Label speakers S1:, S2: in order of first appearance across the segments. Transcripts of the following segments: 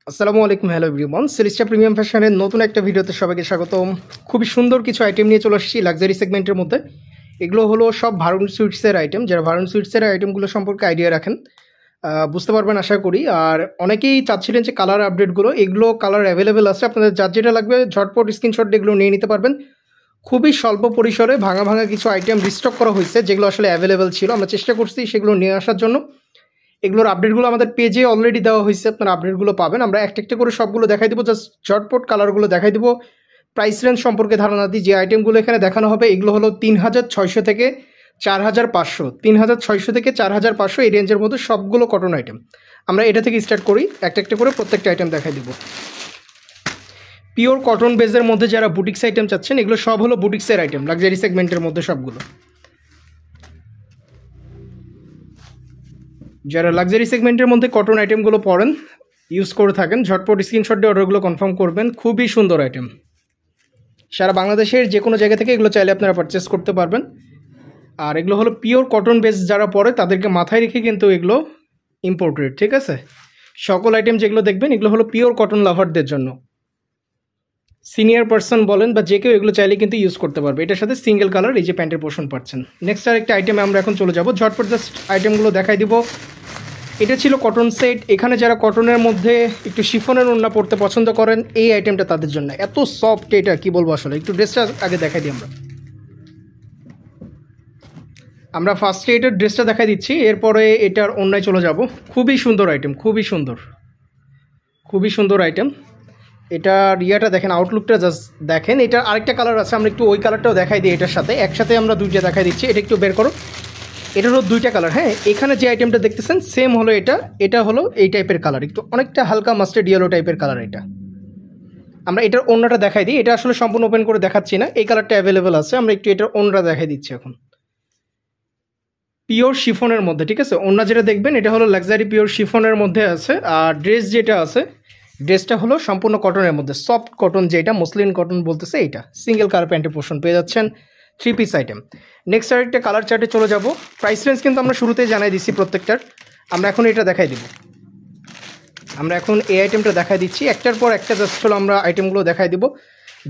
S1: আসসালামু আলাইকুম, hello everyone. সেলিস্টা premium ফ্যাশনের নতুন একটা ভিডিওতে সবাইকে স্বাগতম। খুবই সুন্দর কিছু আইটেম নিয়ে চলে আসছি লাক্সারি সেগমেন্টের মধ্যে। এগুলো হলো সব ভারুন সুইটসের আইটেম। যারা ভারুন সুইটসের আইটেমগুলো সম্পর্কে আইডিয়া রাখেন বুঝতে পারবেন আশা করি। আর অনেকেই চাচ্ছিলেন যে কালার আপডেটগুলো, এগুলো কালার অ্যাভেলেবেল আছে, আপনাদের যার যেটা লাগবে ঝটপট স্ক্রিনশট এগুলো নিয়ে নিতে পারবেন। খুবই স্বল্প পরিসরে ভাঙা ভাঙা কিছু আইটেম রিস্টক করা হয়েছে, যেগুলো আসলে অ্যাভেলেবেল ছিল। আমরা চেষ্টা করছি সেগুলো নিয়ে আসার জন্য। এগুলোর আপডেটগুলো আমাদের পেজে অলরেডি দেওয়া হয়েছে, আপনারা আপডেটগুলো পাবেন। আমরা একটা একটা করে সবগুলো দেখাই দেবো, জাস্ট ঝটপট কালারগুলো দেখাই দেবো। প্রাইস রেঞ্জ সম্পর্কে ধারণা দিই। যে আইটেমগুলো এখানে দেখানো হবে এগুলো হলো 3600 থেকে 4500, 3600 থেকে 4500 এই রেঞ্জের মধ্যে সবগুলো কটন আইটেম। আমরা এটা থেকে স্টার্ট করি, একটা একটা করে প্রত্যেকটা আইটেম দেখাই দেবো। পিওর কটন বেজের মধ্যে যারা বুটিক্স আইটেম চাচ্ছেন, এগুলো সব হলো বুটিক্সের আইটেম, লাক্সারি সেগমেন্টের মধ্যে সবগুলো। যারা লাক্সারি সেগমেন্টের মধ্যে কটন আইটেমগুলো পরেন, ইউজ করে থাকেন, ঝটপট স্ক্রিনশট দিয়ে অর্ডারগুলো কনফার্ম করবেন। খুবই সুন্দর আইটেম, সারা বাংলাদেশের যে কোনো জায়গা থেকে এগুলো চাইলে আপনারা পারচেস করতে পারবেন। আর এগুলো হলো পিওর কটন বেস, যারা পরে তাদেরকে মাথায় রেখে কিন্তু এগুলো ইম্পোর্টেড, ঠিক আছে। সকল আইটেম যেগুলো দেখবেন এগুলো হলো পিওর কটন লাভারদের জন্য। সিনিয়র পার্সন বলেন বা যে কেউ এগুলো চাইলে কিন্তু ইউজ করতে পারবে। এটার সাথে সিঙ্গেল কালার এই যে প্যান্টের পোর্শন পাচ্ছেন। নেক্সট আরেকটা আইটেমে আমরা এখন চলে যাব, ঝটপট জাস্ট আইটেমগুলো দেখাই দিব। এটা ছিল কটন সেট। এখানে যারা কটনের মধ্যে একটু শিফনের ওড়না পরতে পছন্দ করেন, এই আইটেমটা তাদের জন্য। এত সফট, এটা কি বলবো আসলে। একটু ড্রেসটা আগে দেখাই দিই। আমরা ফার্স্টে এটার ড্রেসটা দেখাই দিচ্ছি, এরপরে এটার ওড়নায় চলে যাব। খুবই সুন্দর আইটেম, খুবই সুন্দর, খুবই সুন্দর আইটেম। এটার ইয়াটা দেখেন, আউটলুকটা জাস্ট দেখেন। এটার আরেকটা কালার আছে, আমরা একটু ওই কালারটাও দেখাই দিই এটার সাথে। একসাথে আমরা দুইটা দেখাই দিচ্ছি। এটা একটু বের করো। এটা হলো দুইটা কালার। হ্যাঁ, এখানে যে আইটেমটা দেখতেছেন সেম হলো এটা। এটা হলো এই টাইপের কালার, একটু অনেকটা হালকা মাস্টার্ড ইয়েলো টাইপের কালার এটা। আমরা এটার ওড়নাটা দেখাই দিই। এটা আসলে সম্পূর্ণ ওপেন করে দেখাচ্ছি না, এই কালারটা অ্যাভেলেবেল আছে। আমরা একটু এটার ওড়নাটা দেখাই দিচ্ছি এখন। পিওর শিফনের মধ্যে, ঠিক আছে। ওড়না যেটা দেখবেন এটা হলো লাক্সারি পিওর শিফনের মধ্যে আছে। আর ড্রেস যেটা আছে, ড্রেসটা হলো সম্পূর্ণ কটনের মধ্যে, সফট কটন, যেটা মসলিন কটন বলতেছে এইটা। সিঙ্গেল কালার প্যান্টের পোর্শন পেয়ে যাচ্ছেন, 3 পিস আইটেম। নেক্সট আরেকটা কালার চার্টে চলে যাব। প্রাইস রেঞ্জ কিন্তু আমরা শুরুতেই জানাই দিচ্ছি প্রত্যেকটার। আমরা এখন এটা দেখাই দিব। আমরা এখন এই আইটেমটা দেখাই দিচ্ছি, একটার পর একটা জাস্ট হলো আমরা আইটেমগুলো দেখাই দিব।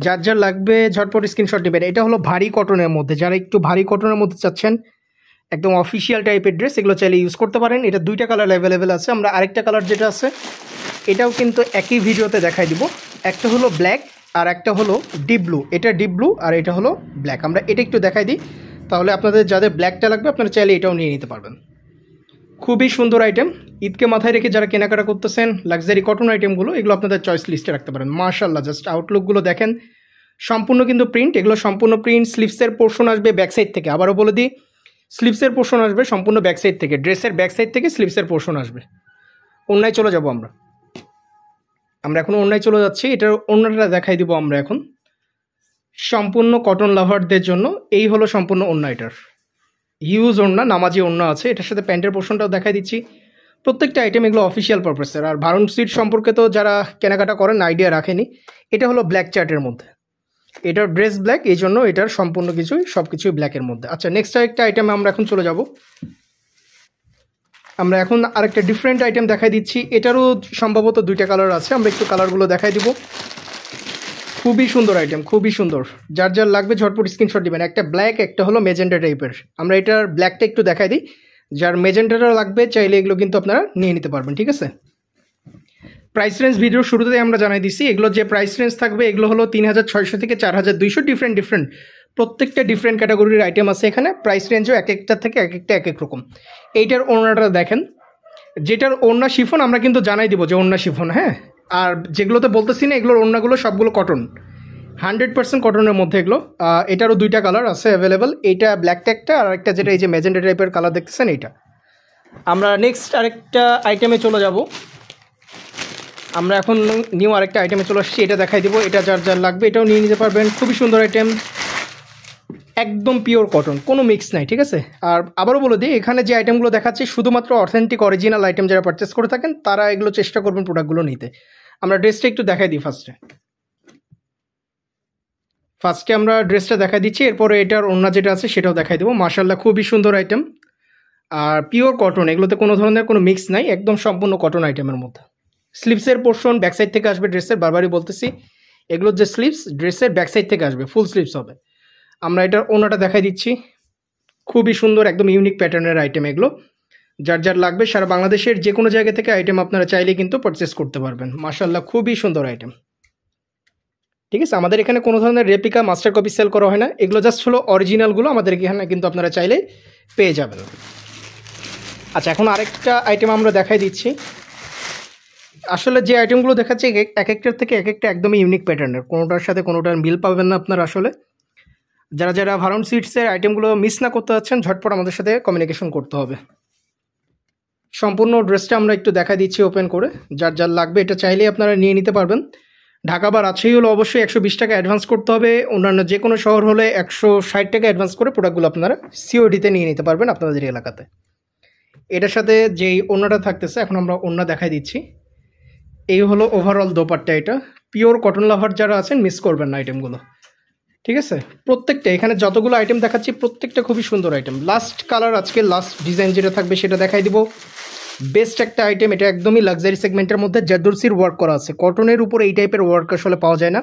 S1: যার যার লাগবে ঝটপট স্ক্রিনশট নেবেন। এটা হলো ভারী কটনের মধ্যে, যারা একটু ভারী কটনের মধ্যে চাচ্ছেন, একদম অফিসিয়াল টাইপের ড্রেস, এগুলো চাইলে ইউজ করতে পারেন। এটা দুইটা কালার অ্যাভেলেবেল আছে। আমরা আরেকটা কালার যেটা আছে এটাও কিন্তু একই ভিডিওতে দেখাই দিব। একটা হলো ব্ল্যাক আর একটা হলো ডিপ ব্লু। এটা ডিপ ব্লু আর এটা হলো ব্ল্যাক। আমরা এটা একটু দেখাই দিই, তাহলে আপনাদের যাদের ব্ল্যাকটা লাগবে আপনারা চাইলে এটাও নিয়ে নিতে পারবেন। খুবই সুন্দর আইটেম। ঈদকে মাথায় রেখে যারা কেনাকাটা করতেছেন লাক্সারি কটন আইটেমগুলো, এগুলো আপনাদের চয়েস লিস্টে রাখতে পারেন। মাশাআল্লাহ, জাস্ট আউটলুকগুলো দেখেন। সম্পূর্ণ কিন্তু প্রিন্ট, এগুলো সম্পূর্ণ প্রিন্ট। স্লিভসের পোর্শন আসবে ব্যাক সাইড থেকে। আবারও বলে দিই, স্লিভসের পোর্শন আসবে সম্পূর্ণ ব্যাক সাইড থেকে। ড্রেসের ব্যাক সাইড থেকে স্লিভসের পোর্শন আসবে। ওড়নায় চলে যাব আমরা। এখন ওড়নায় চলে যাচ্ছি। এটার ওড়নাটা দেখাই দিব আমরা এখন। সম্পূর্ণ কটন লাভারদের জন্য এই হলো সম্পূর্ণ ওড়না। এটার হিউজ ওড়না, নামাজি ওড়না আছে। এটার সাথে প্যান্টের পোর্শনটাও দেখাই দিচ্ছি। প্রত্যেকটা আইটেম এগুলো অফিসিয়াল পারপাসের। আর ভারুন সুইট সম্পর্কে তো যারা কেনাকাটা করেন আইডিয়া রাখেনি। এটা হলো ব্ল্যাক চার্টের মধ্যে, এটার ড্রেস ব্ল্যাক, এই জন্য এটার সম্পূর্ণ কিছুই সব কিছুই ব্ল্যাকের মধ্যে। আচ্ছা, নেক্সট আরেকটা আইটেমে আমরা এখন চলে যাব। আমরা এখন আরেকটা ডিফারেন্ট আইটেম দেখাই দিচ্ছি। এটারও সম্ভবত দুইটা কালার আছে। আমরা একটু কালারগুলো দেখাই দিব। খুবই সুন্দর আইটেম, খুবই সুন্দর। যার যার লাগবে ঝটপট স্ক্রিনশট দিবেন। একটা ব্ল্যাক, একটা হলো মেজেন্টা টাইপের। আমরা এটার ব্ল্যাকটা একটু দেখাই দিই। যার মেজেন্টাটা লাগবে চাইলে এগুলো কিন্তু আপনারা নিয়ে নিতে পারবেন, ঠিক আছে। প্রাইস রেঞ্জ ভিডিওর শুরুতেই আমরা জানাই দিচ্ছি। এগুলো যে প্রাইস রেঞ্জ থাকবে এগুলো হলো 3600 থেকে 4200। ডিফারেন্ট প্রত্যেকটা ডিফারেন্ট ক্যাটাগরির আইটেম আছে এখানে। প্রাইস রেঞ্জও এক একটা থেকে এক একটা এক এক রকম। এইটার ওড়নাটা দেখেন, যেটার ওড়না শিফন আমরা কিন্তু জানাই দিব যে ওড়না শিফন। হ্যাঁ, আর যেগুলোতে বলতেছি না এগুলোর ওড়নাগুলো সবগুলো কটন, 100% কটনের মধ্যে এগুলো। এটারও দুইটা কালার আছে অ্যাভেলেবেল। এইটা ব্ল্যাকটা একটা, আর একটা যেটা এই যে ম্যাজেন্টা টাইপের কালার দেখতেছেন এইটা। আমরা নেক্সট আরেকটা আইটেমে চলে যাব। আমরা এখন নিউ আরেকটা আইটেমে চলে আসছি। এটা দেখাই দিব। এটা যার যার লাগবে এটাও নিয়ে নিতে পারবেন। খুবই সুন্দর আইটেম, একদম পিওর কটন, কোনো মিক্স নাই, ঠিক আছে। আর আবারও বলে দিই, এখানে যে আইটেমগুলো দেখাচ্ছি শুধুমাত্র অথেন্টিক অরিজিনাল আইটেম। যারা পারচেস করে থাকেন তারা এগুলো চেষ্টা করবেন প্রোডাক্টগুলো নিতে। আমরা ড্রেসটা একটু দেখাই দিই। ফার্স্টে আমরা ড্রেসটা দেখাই দিচ্ছি, এরপরে এটার ওড়না যেটা আছে সেটাও দেখাই দেবো। মাশাআল্লাহ, খুবই সুন্দর আইটেম। আর পিওর কটন, এগুলোতে কোনো ধরনের কোনো মিক্স নাই, একদম সম্পূর্ণ কটন আইটেমের মধ্যে। স্লিভসের পোর্শন ব্যাক সাইড থেকে আসবে ড্রেসের, বারবারই বলতেছি এগুলোর যে স্লিভস ড্রেসের ব্যাক সাইড থেকে আসবে, ফুল স্লিভস হবে। আমরা এটার ওনাটা দেখাই দিচ্ছি, খুবই সুন্দর একদম ইউনিক প্যাটার্নের আইটেম এগুলো। যার যার লাগবে সারা বাংলাদেশের যে কোনো জায়গা থেকে আইটেম আপনারা চাইলে কিন্তু পারচেস করতে পারবেন। মাশাআল্লাহ খুবই সুন্দর আইটেম। ঠিক আছে, আমাদের এখানে কোনো ধরনের রেপ্লিকা মাস্টার কপি সেল করা হয় না, এগুলো জাস্ট হলো অরিজিনালগুলো আমাদের এখানে কিন্তু আপনারা চাইলে পেয়ে যাবেন। আচ্ছা, এখন আরেকটা আইটেম আমরা দেখাই দিচ্ছি। আসলে যে আইটেমগুলো দেখাচ্ছি এক একটার থেকে এক একটা একদমই ইউনিক প্যাটার্নের, কোনোটার সাথে কোনোটার মিল পাবেন না আপনারা। আসলে যারা যারা ভারন সুইটসের আইটেমগুলো মিস না করতে যাচ্ছেন ঝটপট আমাদের সাথে কমিউনিকেশন করতে হবে। সম্পূর্ণ ড্রেসটা আমরা একটু দেখা দিচ্ছি ওপেন করে, যার যার লাগবে এটা চাইলেই আপনারা নিয়ে নিতে পারবেন। ঢাকা বা রাজশাহী হলে অবশ্যই 120 টাকা অ্যাডভান্স করতে হবে, অন্যান্য যে কোনো শহর হলে 160 টাকা অ্যাডভান্স করে প্রোডাক্টগুলো আপনারা সিওডিতে নিয়ে নিতে পারবেন আপনাদের এলাকাতে। এটার সাথে যেই ওড়নাটা থাকতেছে, এখন আমরা ওড়না দেখাই দিচ্ছি। এই হলো ওভারঅল দোপাট্টা, এটা পিওর কটন লাভার যারা আছেন মিস করবেন না আইটেমগুলো। ঠিক আছে, প্রত্যেকটা এখানে যতগুলো আইটেম দেখাচ্ছি প্রত্যেকটা খুবই সুন্দর আইটেম। লাস্ট কালার আজকে লাস্ট ডিজাইন যেটা থাকবে সেটা দেখাই দিব। বেস্ট একটা আইটেম, এটা একদমই লাক্সারি সেগমেন্টের মধ্যে জারদৌসির ওয়ার্ক করা আছে, কটনের উপরে এই টাইপের ওয়ার্ক আসলে পাওয়া যায় না।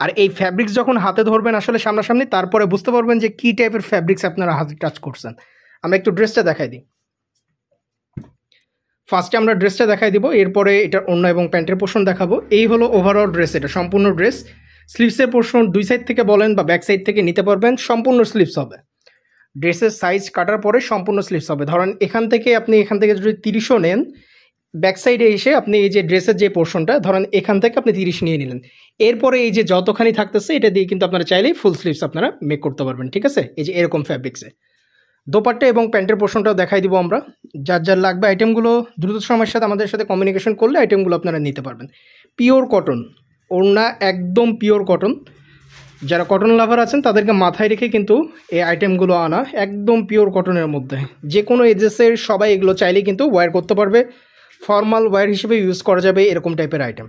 S1: আর এই ফ্যাব্রিক্স যখন হাতে ধরবেন আসলে সামনাসামনি, তারপরে বুঝতে পারবেন যে কী টাইপের ফ্যাব্রিক্স আপনারা হাতে টাচ করছেন। আমরা একটু ড্রেসটা দেখাই দিই। ফার্স্টে আমরা ড্রেসটা দেখাই দিব, এরপরে এটার ওড়না এবং প্যান্টের পোর্শন দেখাবো। এই হলো ওভারঅল ড্রেস, এটা সম্পূর্ণ ড্রেস। স্লিভসের পোর্শন দুই সাইড থেকে বলেন বা ব্যাক সাইড থেকে নিতে পারবেন, সম্পূর্ণ স্লিভস হবে। ড্রেসের সাইজ কাটার পরে সম্পূর্ণ স্লিভস হবে। ধরেন এখান থেকে যদি 30ও নেন, ব্যাক সাইডে এসে আপনি এই যে ড্রেসের যে পোর্শনটা ধরেন এখান থেকে আপনি 30 নিয়ে নিলেন, এরপরে এই যে যতখানি থাকতেছে এটা দিয়ে কিন্তু আপনারা চাইলেই ফুল স্লিভস আপনারা মেক করতে পারবেন। ঠিক আছে, এই যে এরকম ফ্যাব্রিক্সে দোপাট্টা এবং প্যান্টের পোর্শনটাও দেখাই দিব আমরা। যার যার লাগবে আইটেমগুলো দ্রুত সময়ের সাথে আমাদের সাথে কমিউনিকেশন করলে আইটেমগুলো আপনারা নিতে পারবেন। পিওর কটন ওড়না, একদম পিওর কটন। যারা কটন লাভার আছেন তাদেরকে মাথায় রেখে কিন্তু এই আইটেমগুলো আনা, একদম পিওর কটনের মধ্যে। যে কোনো এজেসের সবাই এগুলো চাইলেই কিন্তু ওয়্যার করতে পারবে, ফর্মাল ওয়্যার হিসেবে ইউজ করা যাবে এরকম টাইপের আইটেম।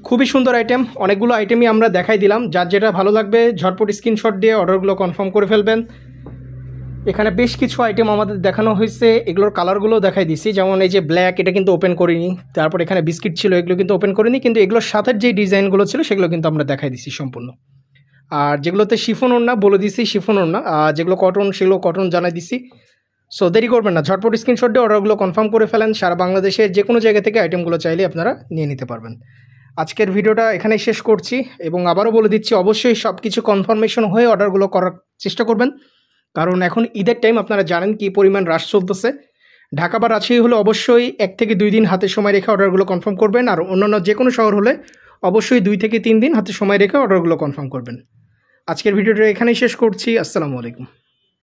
S1: খুবই সুন্দর আইটেম, অনেকগুলো আইটেমই আমরা দেখাই দিলাম। যার যেটা ভালো লাগবে ঝটপট স্ক্রিনশট দিয়ে অর্ডারগুলো কনফার্ম করে ফেলবেন। এখানে বেশ কিছু আইটেম আমাদের দেখানো হয়েছে, এগুলোর কালারগুলো দেখাই দিছি। যেমন এই যে ব্ল্যাক, এটা কিন্তু ওপেন করিনি। তারপর এখানে বিস্কিট ছিল, এগুলো কিন্তু ওপেন করিনি, কিন্তু এগুলোর সাথে যে ডিজাইনগুলো ছিল সেগুলো কিন্তু আমরা দেখাই দিছি সম্পূর্ণ। আর যেগুলোতে শিফন ওড়না বলে দিছি শিফন ওড়না, আর যেগুলো কটন সেগুলো কটন জানাই দিছি। সো দেরি করবেন না, ঝটপট স্ক্রিনশট দিয়ে অর্ডারগুলো কনফার্ম করে ফেলেন। সারা বাংলাদেশের যে কোনো জায়গা থেকে আইটেমগুলো চাইলে আপনারা নিয়ে নিতে পারবেন। আজকের ভিডিওটা এখানেই শেষ করছি এবং আবারও বলে দিচ্ছি অবশ্যই সব কিছু কনফার্মেশন হয়ে অর্ডারগুলো করার চেষ্টা করবেন, কারণ এখন ঈদের টাইম, আপনারা জানেন কী পরিমাণ রাশ চলতেছে। ঢাকা বা রাজশাহী হলে অবশ্যই 1 থেকে 2 দিন হাতে সময় রেখে অর্ডারগুলো কনফার্ম করবেন, আর অন্যান্য যে কোনো শহর হলে অবশ্যই 2 থেকে 3 দিন হাতে সময় রেখে অর্ডারগুলো কনফার্ম করবেন। আজকের ভিডিওটা এখানেই শেষ করছি। আসসালামু আলাইকুম।